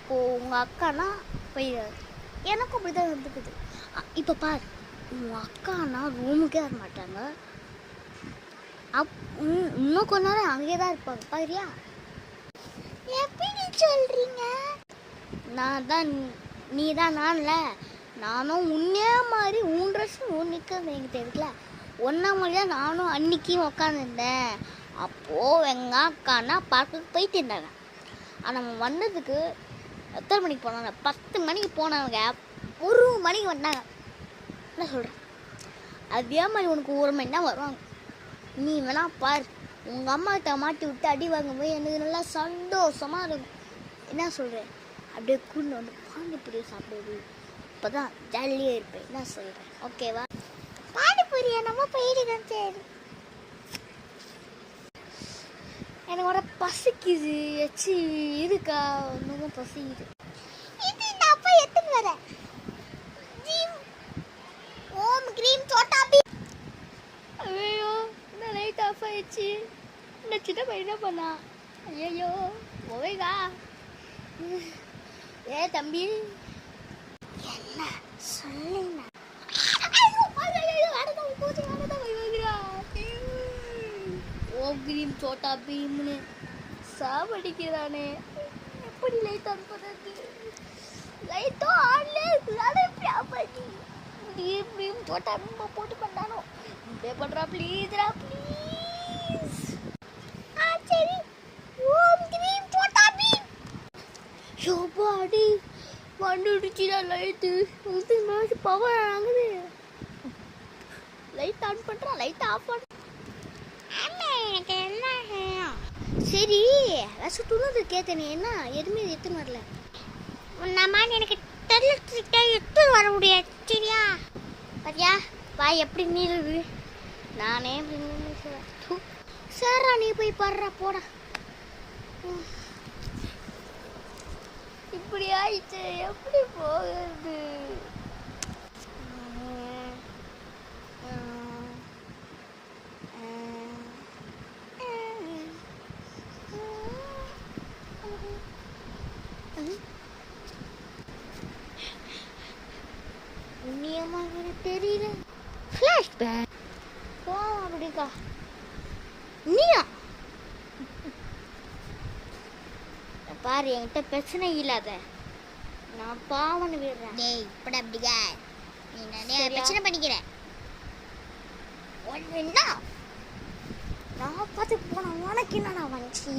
இப்போது உங்கள் அக்கானா போயிடாது. எனக்கும் அப்படி தான் இருந்துக்குது. இப்போ பார், உங்கள் அக்கானா ரூமுக்கே வர மாட்டாங்க. இன்னும் கொஞ்ச நேரம் அங்கேயே தான் இருப்பாங்க. பாரியா? எப்படி சொல்கிறீங்க? நான் தான் நீ தான் நான்ல. நானும் உன்னே மாதிரி 3 வருஷம் நிற்கிறது என்கிட்ட இருக்குல்ல. ஒன்றா மாதிரி தான் நானும் அன்றைக்கும் உக்காந்துருந்தேன். அப்போது எங்கள் அக்கானா பார்க்குக்கு போயிட்டு இருந்தாங்க. ஆனால் நம்ம வந்ததுக்கு எத்தனை மணிக்கு போனாங்க? 10 மணிக்கு போனாங்க. 1 மணிக்கு வந்தாங்க. என்ன சொல்கிறேன்? அதே மாதிரி உனக்கு 1 மணி தான் வருவாங்க. நீ வேணா பார், உங்கள் அம்மாக்கிட்ட மாட்டி விட்டு அடி வாங்கும்போது எனக்கு நல்லா சந்தோஷமாக இருக்கும். என்ன சொல்கிறேன்? அப்படியே கூண்டு வந்து பானிபூரி சாப்பிடுது. இப்போ தான் ஜாலியாக இருப்பேன். என்ன சொல்கிறேன்? ஓகேவா? பானிபூரியா? நம்ம போயிடுதான். சரி, எனக்கு வர பசிக்குது. எச்சு இருக்கா? ஒன்றும் பசிக்குது. இது இந்த அப்பா எத்தனை வர ஓம் கிரீம் சோட்டா பீம். ஐயோ, இந்த லைட் ஆஃப் ஆயிடுச்சு. இந்த சின்ன பையன் என்ன பண்ணா? ஐயோ ஓவேகா. ஏ தம்பி, என்ன சொல்லுங்க? ஓம் கிரீம் சோட்டா பீம்னு சாவடிக்கிறானே. எப்படி லைட் ஆன் பண்ணுறது? லைட்டும் ஆன்லே இருக்குது. அதை எப்படி ஆஃப் பண்ணி கிரீம் சோட்டா பீம் போட்டு பண்ணானோ? இப்படியே பண்ணுறா. ப்ளீஸ்ரா ப்ளீஸ். சரி, ஓம் கிரீம் சோட்டா பீம். யோபாடி வந்துடுச்சுடா லைட்டு. இது மாதிரி பவர் ஆகுது. லைட் ஆன் பண்ணுறா, லைட் ஆஃப் பண்ண. எனக்கு என்ன சரி, ரசம் துணுது கேட்டேனே. என்ன எதுவுமே எடுத்துன்னு வரல. நம்ம எனக்கு தெரியல, எடுத்து வர முடியாது. சரியா? பாத்தியா வா எப்படி நீடுது. நானே சரிடா, நீ போய் பாடுறா போடா. இப்படி ஆயிடுச்சு, எப்படி போகுது? உன்னியமாக தெரியல. ஃப்ளாஷ்பேக் போவோம். அப்படிக்கா நீயா? பாரு, என்கிட்ட பிரச்சனை இல்லாத நான் பாவன்னு விடுறேன். டேய் இப்படி அப்படியா? நீ நிறைய பிரச்சனை பண்ணிக்கிற. ஒன்று நான் பார்த்து போன உனக்கு என்ன வந்துச்சு?